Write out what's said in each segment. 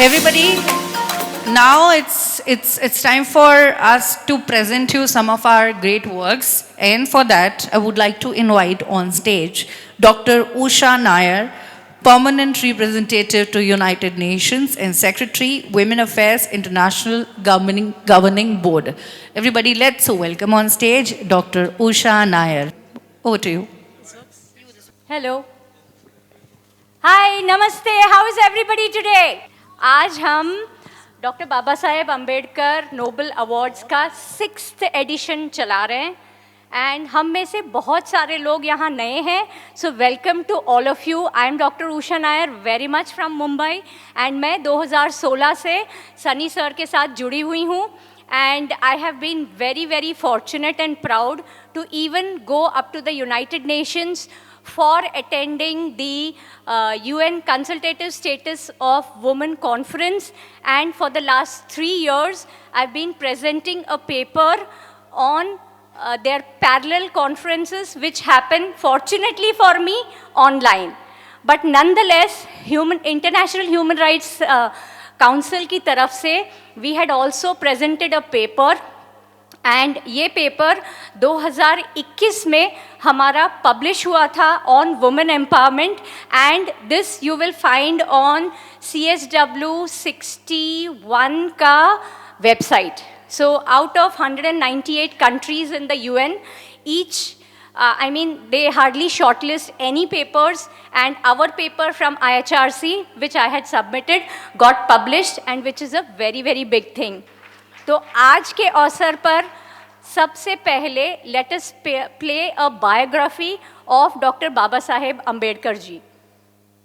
Everybody, now it's time for us to present you some of our great works, and for that I would like to invite on stage Dr. Usha Nair, Permanent Representative to United Nations and Secretary, Women Affairs International Governing Board. Everybody, let's welcome on stage Dr. Usha Nair. Over to you. Hello hi नमस्ते how is everybody today. आज हम doctor Baba Saheb Ambedkar Nobel awards का 6th addition चला रहे हैं and हम में से बहुत सारे लोग यहाँ नए हैं, so welcome to all of you. I am doctor Usha Nair, very much from Mumbai, and मैं 2016 से सनी सर के साथ जुड़ी हुई हूँ and I have been very fortunate and proud to even go up to the United Nations for attending the UN Consultative Status of Women Conference, and for the last 3 years I've been presenting a paper on their parallel conferences which happen, fortunately for me, online. But nonetheless, International Human Rights council की तरफ से we had also presented a paper, and ये paper 2021 में हमारा publish हुआ था on women empowerment, and this you will find on CSW 61 का website. So out of 198 countries in the UN, each they hardly shortlist any papers, and our paper from IHRC, which I had submitted, got published, and which is a very big thing. तो आज के अवसर पर सबसे पहले let us play a biography of Dr. Baba Saheb Ambedkar ji.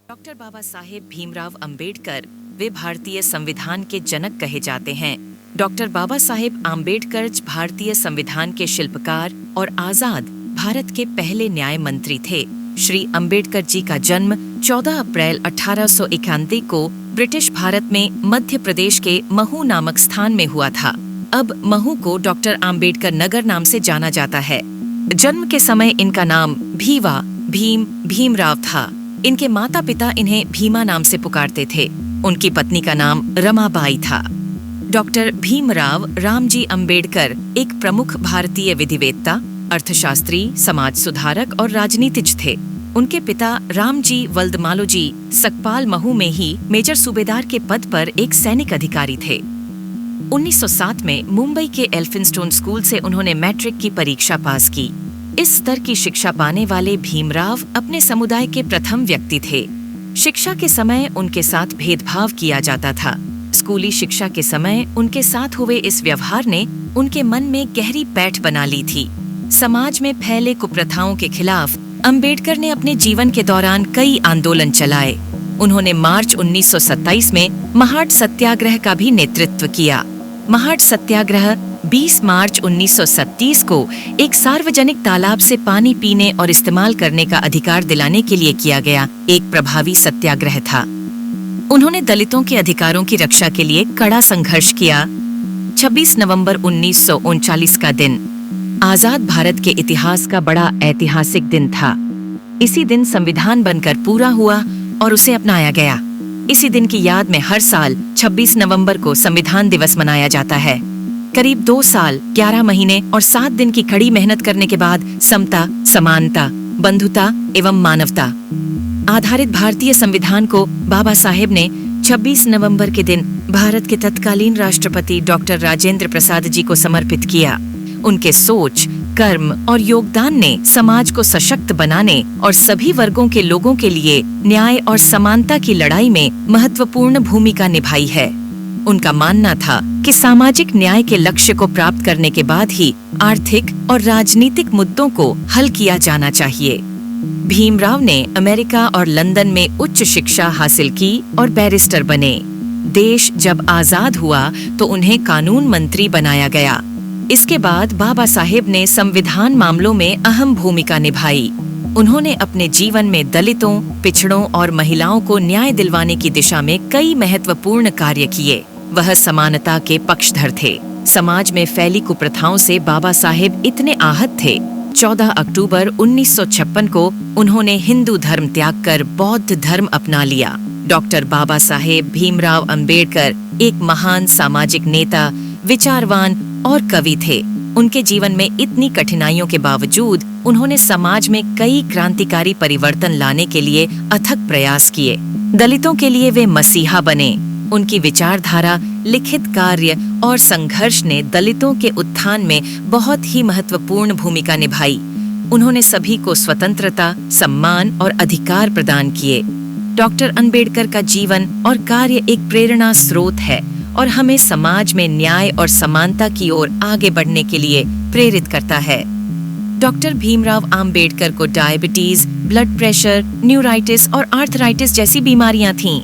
Doctor Baba Saheb Bhimrao Ambedkar वे भारतीय संविधान के जनक कहे जाते हैं. डॉक्टर बाबा साहेब अम्बेडकर भारतीय संविधान के शिल्पकार और आजाद भारत के पहले न्याय मंत्री थे. श्री अंबेडकर जी का जन्म 14 अप्रैल 1891 को ब्रिटिश भारत में मध्य प्रदेश के महू नामक स्थान में हुआ था. अब महू को डॉक्टर अंबेडकर नगर नाम से जाना जाता है. जन्म के समय इनका नाम भीमराव था. इनके माता पिता इन्हें भीमा नाम से पुकारते थे. उनकी पत्नी का नाम रमाबाई था. डॉक्टर भीमराव रामजी अंबेडकर एक प्रमुख भारतीय विधिवेत्ता, अर्थशास्त्री, समाज सुधारक और राजनीतिज्ञ थे. उनके पिता रामजी वल्दमालोजी सकपाल महू में ही मेजर सूबेदार के पद पर एक सैनिक अधिकारी थे. 1907 में मुंबई के एल्फिंस्टोन स्कूल से उन्होंने मैट्रिक की परीक्षा पास की. इस स्तर की शिक्षा पाने वाले भीमराव अपने समुदाय के प्रथम व्यक्ति थे. शिक्षा के समय उनके साथ भेदभाव किया जाता था. स्कूली शिक्षा के समय उनके साथ हुए इस व्यवहार ने उनके मन में गहरी पैठ बना ली थी. समाज में फैले कुप्रथाओं के खिलाफ अंबेडकर ने अपने जीवन के दौरान कई आंदोलन चलाए. उन्होंने मार्च 1927 में महाड सत्याग्रह का भी नेतृत्व किया. महाड सत्याग्रह 20 मार्च 1937 को एक सार्वजनिक तालाब से पानी पीने और इस्तेमाल करने का अधिकार दिलाने के लिए किया गया एक प्रभावी सत्याग्रह था. उन्होंने दलितों के अधिकारों की रक्षा के लिए कड़ा संघर्ष किया. 26 नवंबर 1939 का दिन आजाद भारत के इतिहास का बड़ा ऐतिहासिक दिन था. इसी दिन संविधान बनकर पूरा हुआ और उसे अपनाया गया. इसी दिन की याद में हर साल 26 नवंबर को संविधान दिवस मनाया जाता है. करीब 2 साल 11 महीने और 7 दिन की कड़ी मेहनत करने के बाद समता, समानता, बंधुता एवं मानवता आधारित भारतीय संविधान को बाबा साहेब ने 26 नवंबर के दिन भारत के तत्कालीन राष्ट्रपति डॉक्टर राजेंद्र प्रसाद जी को समर्पित किया. उनके सोच, कर्म और योगदान ने समाज को सशक्त बनाने और सभी वर्गों के लोगों के लिए न्याय और समानता की लड़ाई में महत्वपूर्ण भूमिका निभाई है. उनका मानना था कि सामाजिक न्याय के लक्ष्य को प्राप्त करने के बाद ही आर्थिक और राजनीतिक मुद्दों को हल किया जाना चाहिए. भीमराव ने अमेरिका और लंदन में उच्च शिक्षा हासिल की और बैरिस्टर बने. देश जब आजाद हुआ तो उन्हें कानून मंत्री बनाया गया. इसके बाद बाबा साहेब ने संविधान मामलों में अहम भूमिका निभाई. उन्होंने अपने जीवन में दलितों, पिछड़ों और महिलाओं को न्याय दिलवाने की दिशा में कई महत्वपूर्ण कार्य किए. वह समानता के पक्षधर थे. समाज में फैली कुप्रथाओं से बाबा साहेब इतने आहत थे. 14 अक्टूबर 1956 को उन्होंने हिंदू धर्म त्याग कर बौद्ध धर्म अपना लिया. डॉक्टर बाबा साहेब भीमराव अंबेडकर एक महान सामाजिक नेता, विचारवान और कवि थे। उनके जीवन में इतनी कठिनाइयों के बावजूद उन्होंने समाज में कई क्रांतिकारी परिवर्तन लाने के लिए अथक प्रयास किए। दलितों के लिए वे मसीहा बने। उनकी विचारधारा, लिखित कार्य और संघर्ष ने दलितों के उत्थान में बहुत ही महत्वपूर्ण भूमिका निभाई। उन्होंने सभी को स्वतंत्रता, सम्मान और अधिकार प्रदान किए। डॉक्टर अंबेडकर का जीवन और कार्य एक प्रेरणा स्रोत है और हमें समाज में न्याय और समानता की ओर आगे बढ़ने के लिए प्रेरित करता है। डॉक्टर भीमराव अंबेडकर को डायबिटीज, ब्लड प्रेशर, न्यूराइटिस और आर्थराइटिस जैसी बीमारियां थीं।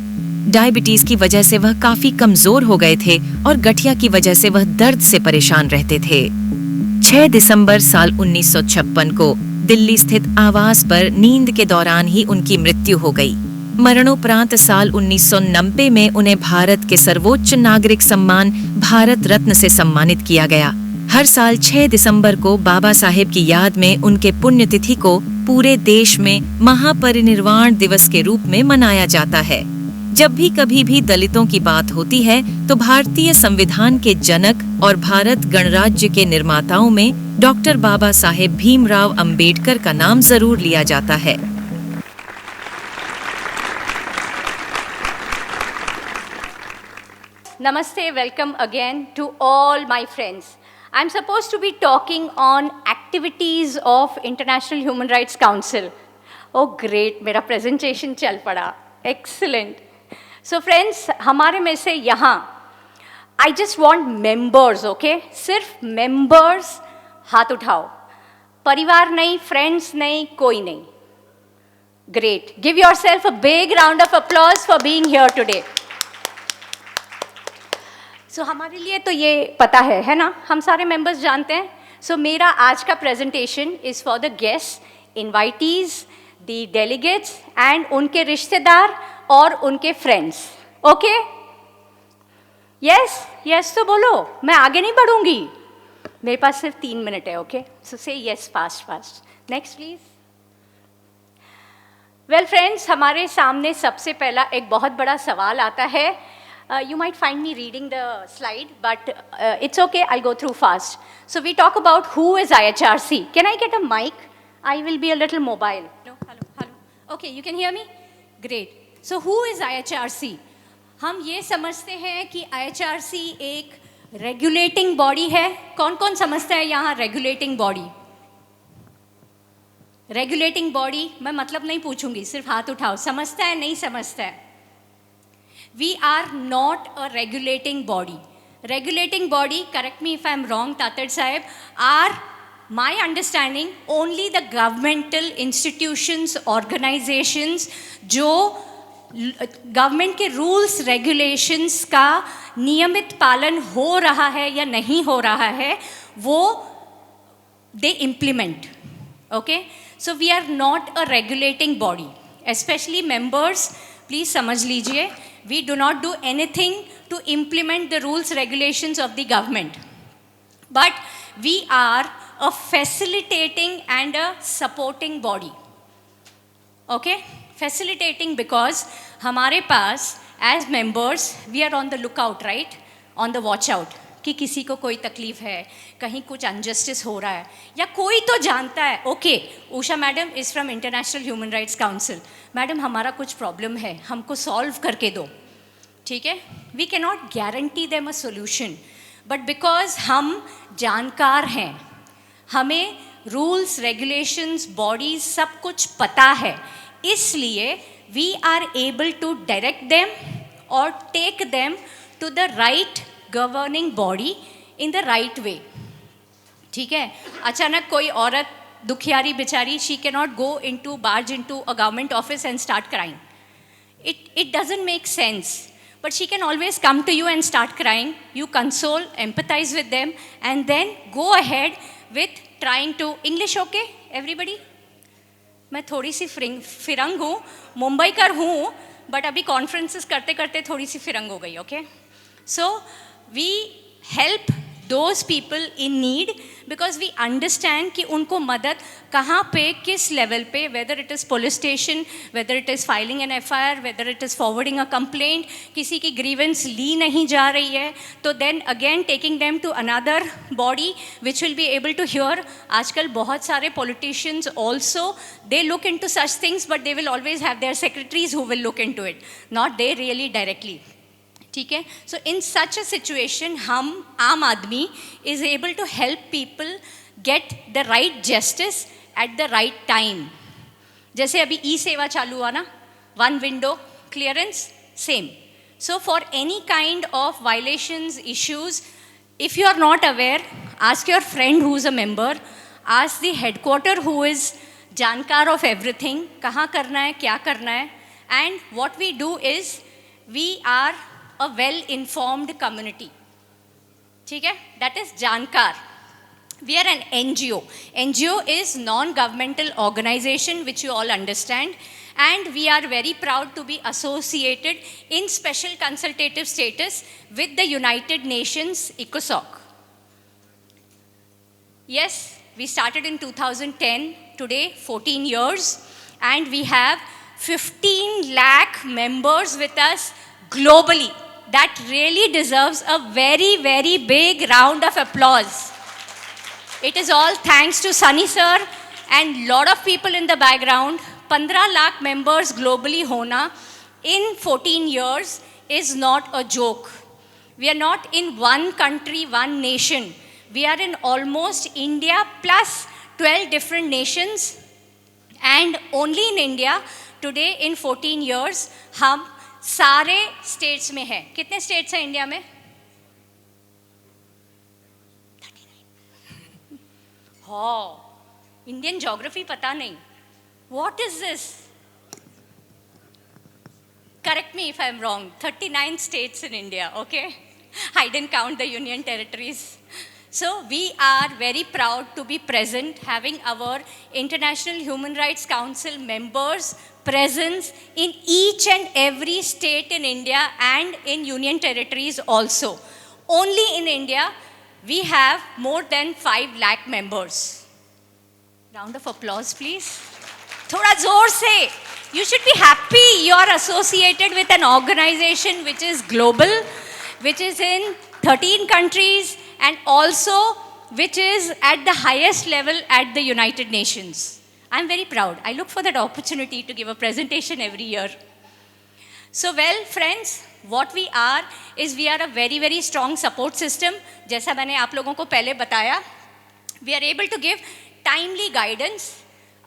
डायबिटीज की वजह से वह काफी कमजोर हो गए थे और गठिया की वजह से वह दर्द से परेशान रहते थे। 6 दिसंबर साल 1956 को दिल्ली स्थित आवास पर नींद के दौरान ही उनकी मृत्यु हो गई। मरणोपरांत साल 1990 में उन्हें भारत के सर्वोच्च नागरिक सम्मान भारत रत्न से सम्मानित किया गया। हर साल 6 दिसंबर को बाबा साहेब की याद में उनके पुण्यतिथि को पूरे देश में महापरिनिर्वाण दिवस के रूप में मनाया जाता है। जब भी कभी भी दलितों की बात होती है तो भारतीय संविधान के जनक और भारत गणराज्य के निर्माताओं में डॉक्टर बाबा साहेब भीमराव अंबेडकर का नाम जरूर लिया जाता है। Namaste, welcome again to all my friends. I'm supposed to be talking on activities of International Human Rights Council. Oh great, मेरा presentation चल पड़ा. Excellent. So friends, हमारे में से यहाँ I just want members, okay? सिर्फ members हाथ उठाओ. परिवार नहीं, friends नहीं, कोई नहीं. Great. Give yourself a big round of applause for being here today. So हमारे लिए तो ये पता है ना? हम सारे members जानते हैं. So मेरा आज का presentation is for the guests, invitees, the delegates and उनके रिश्तेदार और उनके friends. Okay? Yes? Yes तो बोलो. मैं आगे नहीं बढ़ूंगी. मेरे पास सिर्फ 3 मिनट है. Okay? So say yes fast. Next please. Well friends, हमारे सामने सबसे पहला एक बहुत बड़ा सवाल आता है. You might find me reading the slide, but it's okay, I'll go through fast. So we talk about who is IHRC. Can I get a mic? I will be a little mobile. No, hello. Okay, you can hear me? Great. So who is IHRC? हम ये समझते हैं कि IHRC एक regulating body है. कौन कौन समझता है यहाँ regulating body? Regulating body, मैं मतलब नहीं पूछूंगी, सिर्फ हाथ उठाओ. समझता है, नहीं समझता है? We are not a regulating body. Regulating body, correct me if I am wrong, Tatad Sahib, are, my understanding, only the governmental institutions, organizations, जो government के rules, regulations का नियमित पालन हो रहा है या नहीं हो रहा है, वो they implement. Okay? So we are not a regulating body. Especially members, please समझ लीजिए. We do not do anything to implement the rules, regulations of the government. But we are a facilitating and a supporting body. Okay? Facilitating because हमारे पास as members, we are on the lookout, right? On the watch out. कि किसी को कोई तकलीफ है, कहीं कुछ injustice हो रहा है, या कोई तो जानता है, okay, Usha madam is from international human rights council, madam हमारा कुछ प्रॉब्लम है, हमको सॉल्व करके दो, ठीक है? We can not guarantee them a solution, but because हम जानकार हैं, हमें रूल्स, रेगुलेशंस, बॉडीज सब कुछ पता है, इसलिए we are able to direct them और take them to the right governing body in the right way. ठीक है? अचानक कोई औरत दुखियारी बेचारी, she can not go into barge into a government office and start crying. It doesn't make sense. But she can always come to you and start crying. You console, empathize with them, and then go ahead with trying to. English okay, everybody? मैं थोड़ी सी फिरंग हूँ, मुंबई कर हूँ, but अभी conferences करते करते थोड़ी सी फिरंग हो गई. Okay? So we help those people in need because we understand कि उनको मदद कहाँ पे किस लेवल पे, whether it is police station, whether it is filing an FIR, whether it is forwarding a complaint, किसी की ग्रीवेंस ली नहीं जा रही है, तो then again taking them to another body which will be able to hear. आजकल बहुत सारे politicians also they look into such things, but they will always have their secretaries who will look into it, not they really directly. ठीक है. सो इन सच a situation हम आम आदमी is able to help people get the right justice at the right time. जैसे अभी e Seva चालू हुआ ना, one window clearance, same. So for any kind of violations, issues, if you are not aware, ask your friend who is a member, ask the headquarter who is जानकार of everything, कहाँ करना है, क्या करना है. And what we do is we are a well-informed community. ठीक है? That is Jankar. We are an NGO. NGO is non-governmental organization, which you all understand, and we are very proud to be associated in special consultative status with the United Nations ECOSOC. Yes, we started in 2010, today 14 years, and we have 15 lakh members with us globally. That really deserves a very, very big round of applause. It is all thanks to Sunny sir and lot of people in the background. 15 lakh members globally hona in 14 years is not a joke. We are not in one country, one nation. We are in almost India plus 12 different nations. And only in India, today in 14 years, हम सारे states में है. कितने states हैं India में? 39. हाँ, Indian geography पता नहीं. What is this? Correct me if I am wrong. 39 states in India. Okay, I didn't count the union territories. So we are very proud to be present, having our International Human Rights Council members presence in each and every state in India and in union territories also. Only in India, we have more than 5 lakh members. Round of applause, please. Thoda zor se. You should be happy you are associated with an organization which is global, which is in 13 countries, and also which is at the highest level at the United Nations. I'm very proud. I look for that opportunity to give a presentation every year. So well, friends, what we are is we are a very, very strong support system. जैसा मैंने आप लोगों को पहले बताया, we are able to give timely guidance.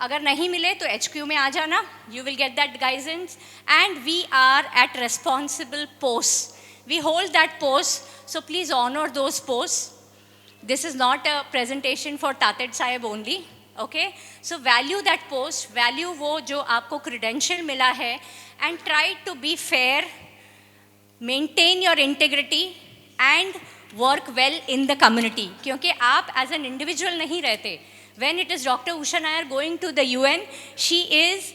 अगर नहीं मिले तो HQ में आ जाना, you will get that guidance. And we are at responsible posts. We hold that post, so please honor those posts. This is not a presentation for Tated Sahib only, okay? So value that post, value वो जो आपको credential मिला है, and try to be fair, maintain your integrity, and work well in the community. क्योंकि आप as an individual नहीं रहते. When it is Dr. Usha Nair going to the UN, she is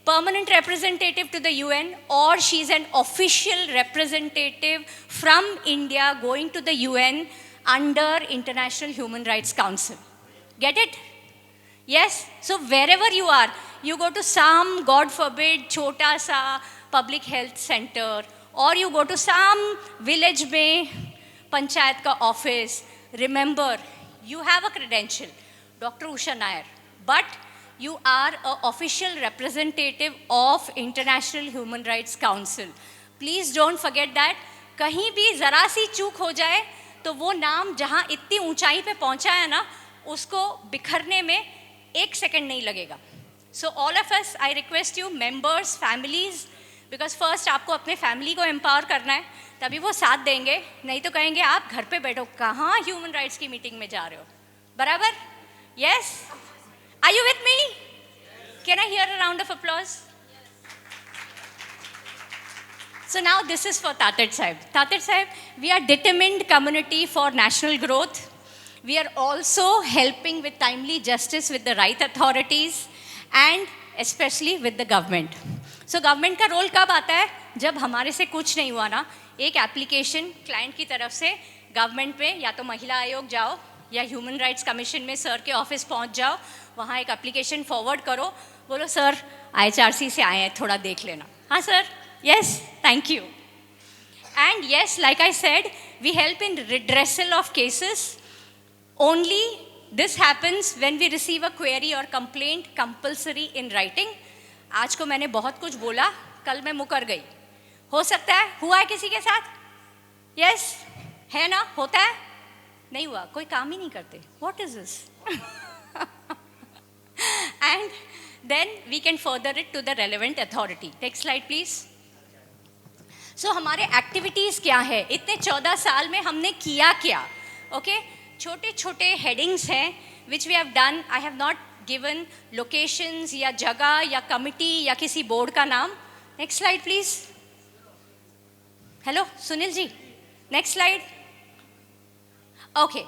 permanent representative to the UN, or she's an official representative from India going to the UN under International Human Rights Council. Get it? Yes? So wherever you are, you go to some, God forbid, chota sa public health center, or you go to some village mein panchayat ka office, remember, you have a credential, Dr. Usha Nair, but you are an official representative of International Human Rights Council. Please don't forget that. कहीं भी ज़रा सी चूक हो जाए तो वो नाम जहाँ इतनी ऊंचाई पे पहुँचा है ना, उसको बिखरने में 1 सेकंड नहीं लगेगा. So all of us, I request you, members, families, because first आपको अपने फैमिली को एम्पावर करना है, तभी वो साथ देंगे. नहीं तो कहेंगे आप घर पे बैठो, कहाँ ह्यूमन राइट्स की मीटिंग में जा रहे हो. बराबर? Yes? Are you with me? Can I hear a round of applause? So now this is for Tated Sahib. Tated Sahib, we are determined community for national growth. We are also helping with timely justice with the right authorities and especially with the government. So government का role कब आता है? जब हमारे से कुछ नहीं हुआ ना, एक एप्लीकेशन क्लाइंट की तरफ से गवर्नमेंट पे, या तो महिला आयोग जाओ, या ह्यूमन राइट्स कमीशन में सर के ऑफिस पहुंच जाओ, वहाँ एक एप्लीकेशन फॉरवर्ड करो, बोलो सर IHRC से आए हैं, थोड़ा देख लेना. हाँ sir, yes, thank you. And yes, like I said, we help in redressal of cases. Only this happens when we receive a query or complaint compulsory in writing. आज को मैंने बहुत कुछ बोला, कल मैं मुकर गई. हो सकता है, हुआ है किसी के साथ? Yes, है ना, होता है? नहीं हुआ, कोई काम ही नहीं करते. What is this? And then we can further it to the relevant authority. Next slide please. So हमारे एक्टिविटीज़ क्या है, इतने 14 साल में हमने किया क्या? ओके, छोटे छोटे हेडिंग्स हैं which we have done. I have not given locations या जगह या कमिटी या किसी बोर्ड का नाम. Next slide please. Hello Sunil ji, next slide. Okay,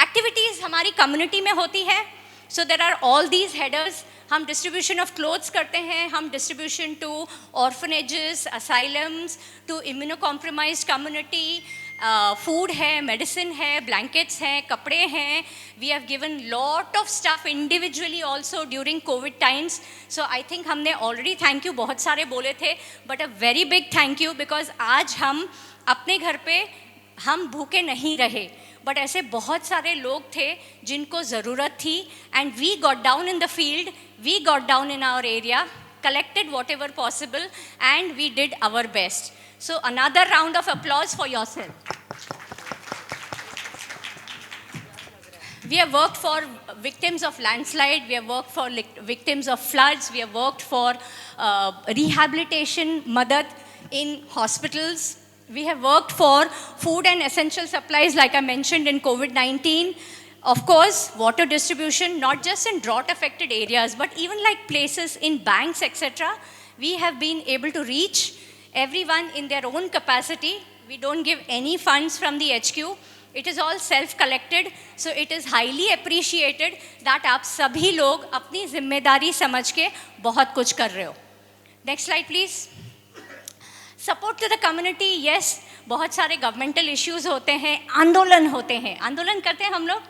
activities हमारी कम्युनिटी में होती है. So there are all these headers. हम डिस्ट्रीब्यूशन ऑफ क्लोथ्स करते हैं, हम distribution to orphanages, asylums, to immuno compromised community, food है, मेडिसिन है, ब्लैंकेट्स हैं, कपड़े हैं. We have given lot of stuff individually also during Covid times. So I think हमने ऑलरेडी थैंक यू बहुत सारे बोले थे, but a very big thank you, because आज हम अपने घर पे हम भूखे नहीं रहे, बट ऐसे बहुत सारे लोग थे जिनको ज़रूरत थी. And we got down in the field, we got down in our area, collected whatever possible, and we did our best. So another round of applause for yourself. We have worked for victims of landslide, we have worked for victims of floods, we have worked for rehabilitation, madad in hospitals. We have worked for food and essential supplies like I mentioned in COVID-19. Of course, water distribution, not just in drought-affected areas, but even like places in banks, etc. We have been able to reach everyone in their own capacity. We don't give any funds from the HQ. It is all self-collected. So it is highly appreciated that आप सभी लोग अपनी जिम्मेदारी समझ के बहुत कुछ कर रहे हो. Next slide, please. Support to the community, yes. बहुत सारे गवर्नमेंटल इश्यूज होते हैं, आंदोलन होते हैं. आंदोलन करते हैं हम लोग,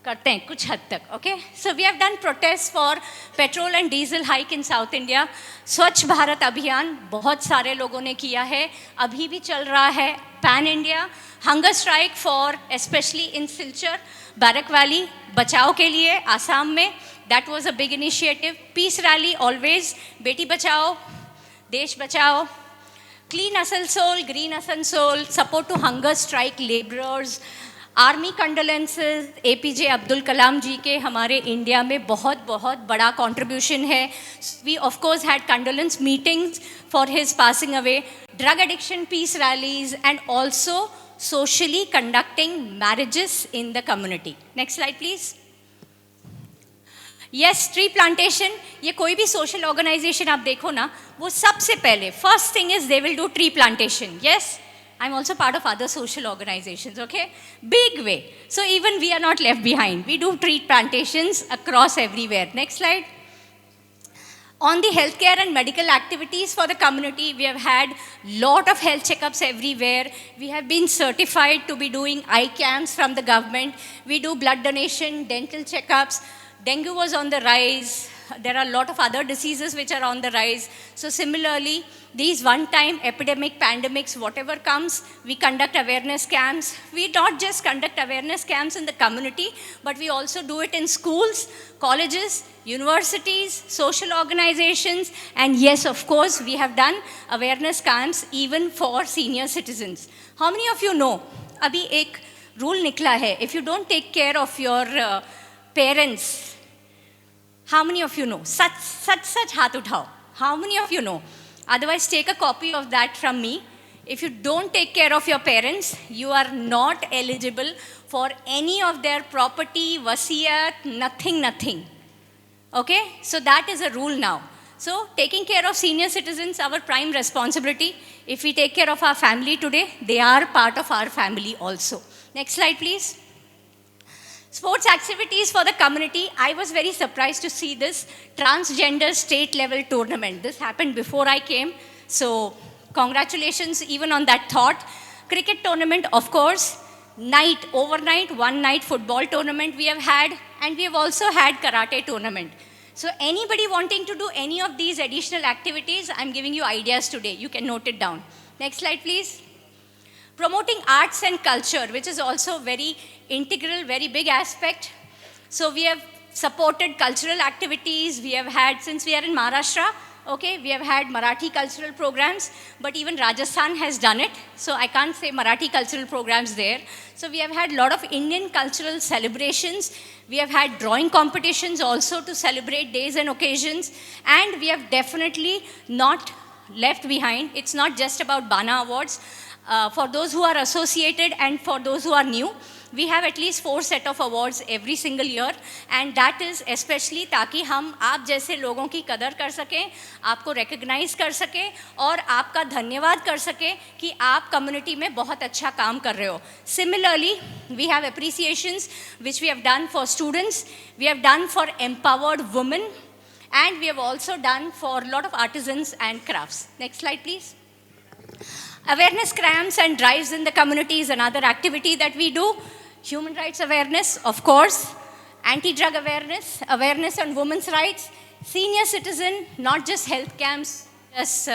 करते हैं कुछ हद तक. Okay, so we have done protest for petrol and diesel hike in south India. Swachh Bharat अभियान बहुत सारे लोगों ने किया है, अभी भी चल रहा है. Pan India hunger strike for specially in Silchar, Barak valley, बचाओ के लिए आसाम में. That was a big initiative. Peace rally always, बेटी बचाओ देश बचाओ. Clean Asansol, green Asansol, support to hunger strike labourers. Army condolences, APJ Abdul Kalam ji के हमारे इंडिया में बहुत बहुत बड़ा कंट्रीब्यूशन है. We of course had condolence meetings for his passing away. Drug addiction peace rallies and also socially conducting marriages in the community. Next slide please. Yes, tree plantation. ये कोई भी सोशल ऑर्गेनाइजेशन आप देखो ना, वो सबसे पहले first thing is they will do tree plantation. Yes, I'm also part of other social organizations, okay? Big way. So even we are not left behind. We do tree plantations across everywhere. Next slide. On the healthcare and medical activities for the community, we have had lot of health checkups everywhere. We have been certified to be doing eye camps from the government. We do blood donation, dental checkups. Dengue was on the rise. There are a lot of other diseases which are on the rise. So similarly, these one-time epidemic, pandemics, whatever comes, we conduct awareness camps. We not just conduct awareness camps in the community, but we also do it in schools, colleges, universities, social organizations, and yes, of course, we have done awareness camps even for senior citizens. How many of you know, abhi ek rule nikla hai, if you don't take care of your parents, how many of you know? Such हाथ उठाओ. How many of you know? Otherwise, take a copy of that from me. If you don't take care of your parents, you are not eligible for any of their property, wasiyat, nothing. Okay? So that is a rule now. So taking care of senior citizens, our prime responsibility. If we take care of our family today, they are part of our family also. Next slide, please. Sports activities for the community. I was very surprised to see this transgender state level tournament. This happened before I came. So congratulations even on that thought. Cricket tournament, of course. night, overnight, one night football tournament we have had, and we have also had karate tournament. So anybody wanting to do any of these additional activities, I'm giving you ideas today. You can note it down. Next slide, please. Promoting arts and culture, which is also very integral, very big aspect. So we have supported cultural activities. We have had, since we are in Maharashtra, okay, we have had Marathi cultural programs, but even Rajasthan has done it. So I can't say Marathi cultural programs there. So we have had a lot of Indian cultural celebrations. We have had drawing competitions also to celebrate days and occasions. And we have definitely not left behind. It's not just about Bana Awards. For those who are associated and for those who are new, we have at least 4 set of awards every single year, and that is especially ताकि हम आप जैसे लोगों की कदर कर सकें, आपको recognize कर सकें और आपका धन्यवाद कर सकें कि आप community में बहुत अच्छा काम कर रहे हो. Similarly, we have appreciations which we have done for students, we have done for empowered women, and we have also done for a lot of artisans and crafts. Next slide, please. Awareness camps and drives in the community is another activity that we do. Human rights awareness, of course. Anti-drug awareness, awareness on women's rights. Senior citizen, not just health camps, just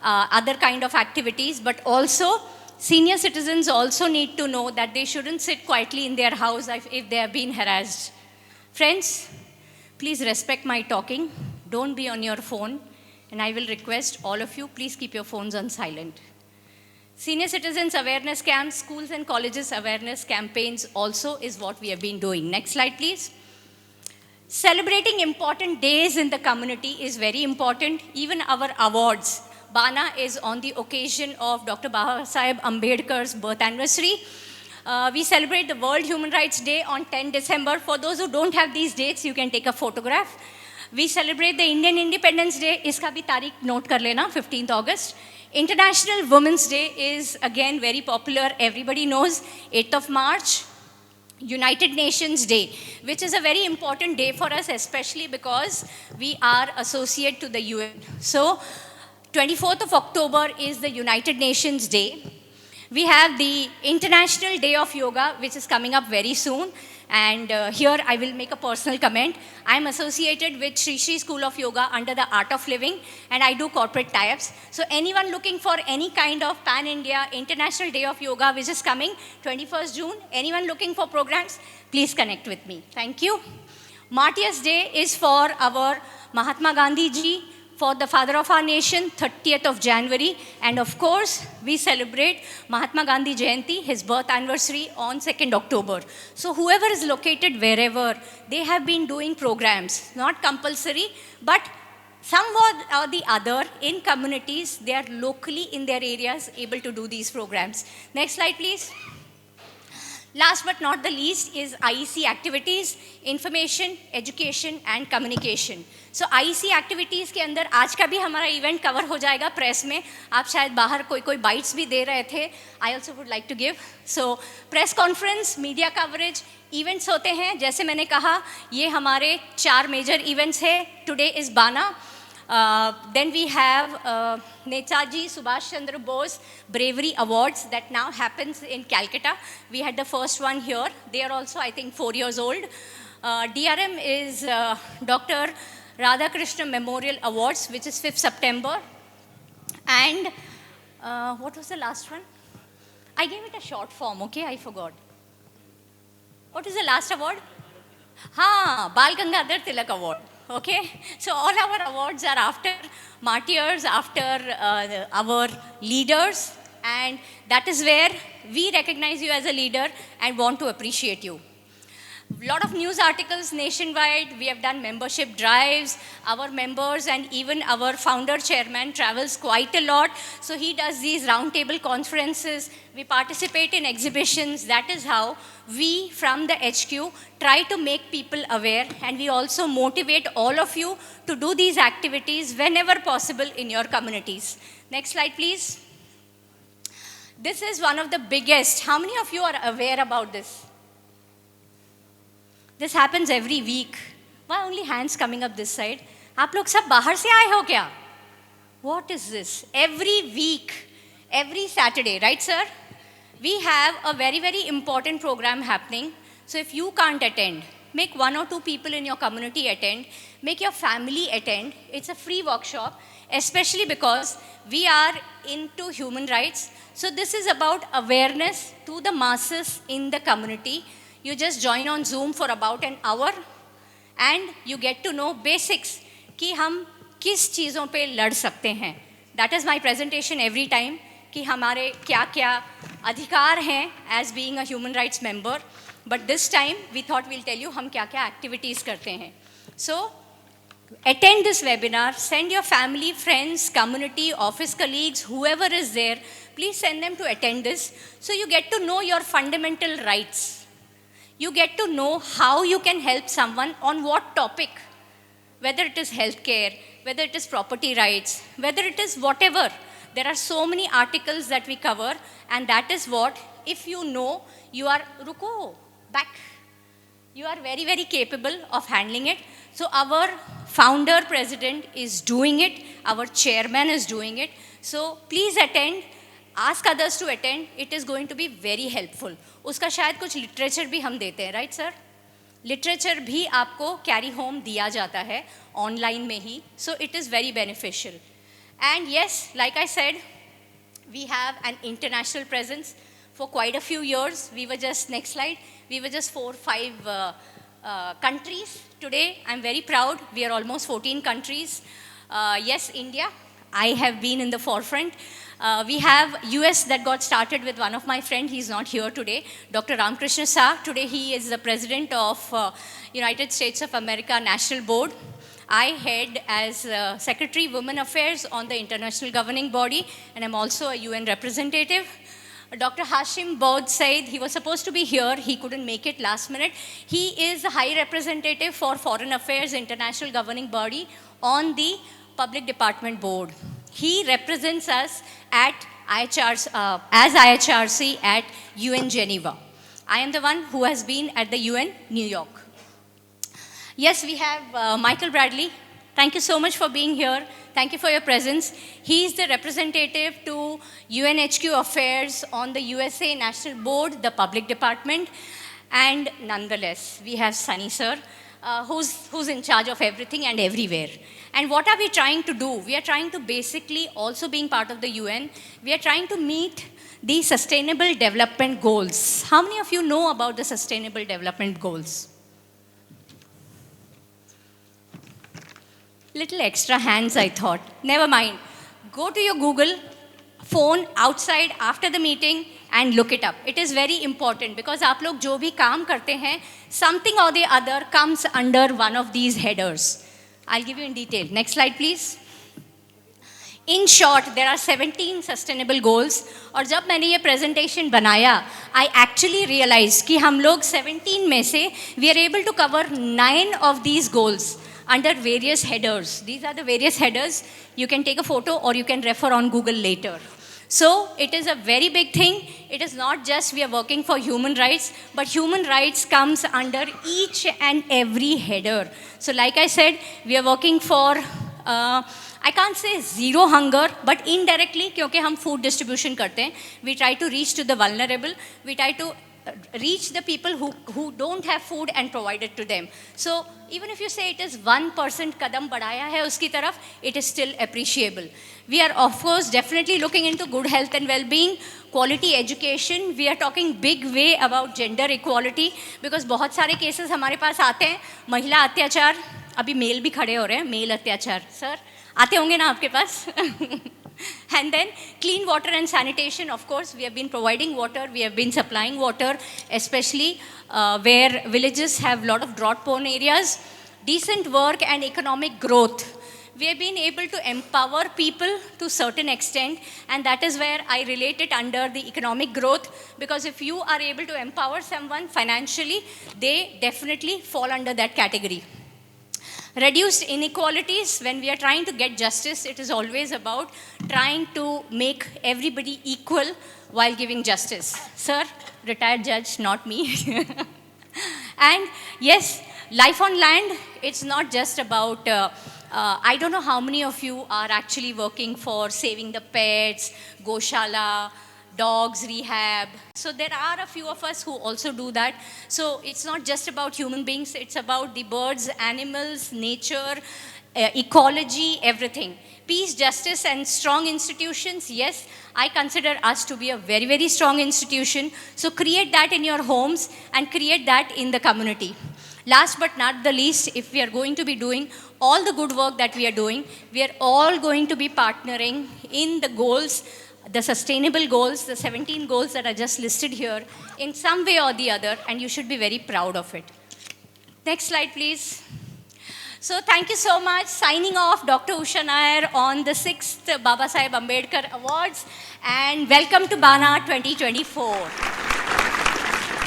other kind of activities, but also senior citizens also need to know that they shouldn't sit quietly in their house if they have been harassed. Friends, please respect my talking. Don't be on your phone. And I will request all of you, please keep your phones on silent. Senior citizens awareness camps, schools and colleges awareness campaigns also is what we have been doing. Next slide, please. Celebrating important days in the community is very important. Even our awards. Bana is on the occasion of Dr. Babasaheb Ambedkar's birth anniversary. We celebrate the World Human Rights Day on 10 December. For those who don't have these dates, you can take a photograph. We celebrate the Indian Independence Day. Iska bhi tarikh note kar lena, 15th August. International Women's Day is again very popular. Everybody knows 8th of March, United Nations Day, which is a very important day for us, especially because we are associate to the UN. So 24th of October is the United Nations Day. We have the International Day of Yoga, which is coming up very soon. And here I will make a personal comment. I'm associated with Sri Sri School of Yoga under the Art of Living, and I do corporate tie-ups. So anyone looking for any kind of Pan-India International Day of Yoga, which is coming 21st June, anyone looking for programs, please connect with me. Thank you. Martyrs Day is for our Mahatma Gandhi ji, for the father of our nation, 30th of January. And of course, we celebrate Mahatma Gandhi Jayanti, his birth anniversary on 2nd October. So whoever is located wherever, they have been doing programs, not compulsory, but somewhat or the other in communities, they are locally in their areas able to do these programs. Next slide, please. Last but not the least is IEC activities, information, education and communication. So IEC activities के अंदर आज का भी हमारा event cover हो जाएगा press में. आप शायद बाहर कोई bites भी दे रहे थे. I also would like to give. So press conference, media coverage, events होते हैं. जैसे मैंने कहा, ये हमारे 4 major events हैं. Today is Bana. Then we have Netaji Subhash Chandra Bose Bravery Awards that now happens in Calcutta. We had the first one here. They are also, I think, 4 years old. DRM is Dr. Radhakrishna Memorial Awards, which is 5th September. And what was the last one? I gave it a short form, okay? I forgot. What is the last award? Bal Gangadhar Tilak Award. Okay, so all our awards are after martyrs, after our leaders, and that is where we recognize you as a leader and want to appreciate you. A lot of news articles nationwide. We have done membership drives. Our members and even our founder chairman travels quite a lot. So he does these roundtable conferences. We participate in exhibitions. That is how we from the HQ try to make people aware, and we also motivate all of you to do these activities whenever possible in your communities. Next slide, please. This is one of the biggest. How many of you are aware about this? This happens every week. Why only hands coming up this side? आप लोग सब बाहर से आए हो क्या? What is this? Every week, every Saturday, right, sir? we have a very, very important program happening. So if you can't attend, make 1 or 2 people in your community attend, make your family attend. It's a free workshop, especially because we are into human rights. So this is about awareness to the masses in the community. You just join on Zoom for about an hour and you get to know basics कि हम किस चीज़ों पे लड़ सकते हैं. That is my presentation every time कि हमारे क्या क्या अधिकार हैं as being a human rights member. But this time we thought we'll tell you हम क्या क्या activities करते हैं. So attend this webinar, send your family, friends, community, office colleagues, whoever is there, please send them to attend this so you get to know your fundamental rights. You get to know how you can help someone on what topic, whether it is healthcare, whether it is property rights, whether it is whatever. There are so many articles that we cover, and that is what, if you know, you are, ruko, back. You are very, very capable of handling it. So our founder president is doing it, our chairman is doing it. So please attend, ask others to attend. It is going to be very helpful. उसका शायद कुछ literature भी हम देते हैं, right sir? Literature भी आपको carry home दिया जाता है online में ही. So it is very beneficial. And yes, like I said, we have an international presence. For quite a few years, we were just, next slide, we were just 4 or 5 countries. Today, I'm very proud, we are almost 14 countries. Yes, India, I have been in the forefront. We have US that got started with one of my friends, he's not here today, Dr. Ramkrishna Shah. Today he is the president of United States of America National Board. I head as Secretary Women Affairs on the International Governing Body, and I'm also a UN representative. Dr. Hashim Bod Said, he was supposed to be here, he couldn't make it last minute. He is the High Representative for Foreign Affairs International Governing Body on the Public Department Board. He represents us at IHRC, as IHRC at UN Geneva. I am the one who has been at the UN New York. Yes, we have Michael Bradley. Thank you so much for being here. Thank you for your presence. He is the representative to UNHQ Affairs on the USA National Board, the Public Department. And nonetheless, we have Sunny sir, who's in charge of everything and everywhere. And what are we trying to do? We are trying to basically, also being part of the UN, we are trying to meet the Sustainable Development Goals. How many of you know about the Sustainable Development Goals? Little extra hands, I thought. Never mind. Go to your Google phone outside after the meeting and look it up. It is very important because आप लोग जो भी काम करते हैं, something or the other comes under one of these headers. I'll give you in detail. Next slide, please. In short, there are 17 sustainable goals. और जब मैंने ये presentation बनाया, I actually realized कि हम लोग 17 में से we are able to cover 9 of these goals under various headers. These are the various headers. You can take a photo or you can refer on Google later. So it is a very big thing. It is not just we are working for human rights, but human rights comes under each and every header. So like I said, we are working for, I can't say zero hunger, but indirectly, क्योंकि हम food distribution करते हैं, we try to reach to the vulnerable. We try to reach the people who don't have food and provide it to them. So even if you say it is 1% kadam badhaya hai uski taraf, it is still appreciable. We are of course definitely looking into good health and well-being, quality education. We are talking big way about gender equality because बहुत सारे cases हमारे पास आते हैं, महिला अत्याचार, अभी mail भी खड़े हो रहे हैं, मेल अत्याचार, sir, आते होंगे ना आपके पास? And then clean water and sanitation, of course, we have been providing water, we have been supplying water, especially where villages have a lot of drought-prone areas. Decent work and economic growth. We have been able to empower people to a certain extent, and that is where I relate it under the economic growth, because if you are able to empower someone financially, they definitely fall under that category. Reduced inequalities, when we are trying to get justice, it is always about trying to make everybody equal while giving justice. Sir, retired judge, not me. And yes, life on land, it's not just about, I don't know how many of you are actually working for saving the pets, Goshala, dogs rehab. So there are a few of us who also do that. So it's not just about human beings, it's about the birds, animals, nature, ecology, everything. Peace, justice, and strong institutions. Yes, I consider us to be a very, very strong institution. So create that in your homes and create that in the community. Last but not the least, if we are going to be doing all the good work that we are doing, we are all going to be partnering in the goals, the sustainable goals, the 17 goals that are just listed here in some way or the other, and you should be very proud of it. Next slide, please. So thank you so much. Signing off, Dr. Usha Nair on the 6th Baba Saheb Ambedkar Awards, and welcome to Bana 2024.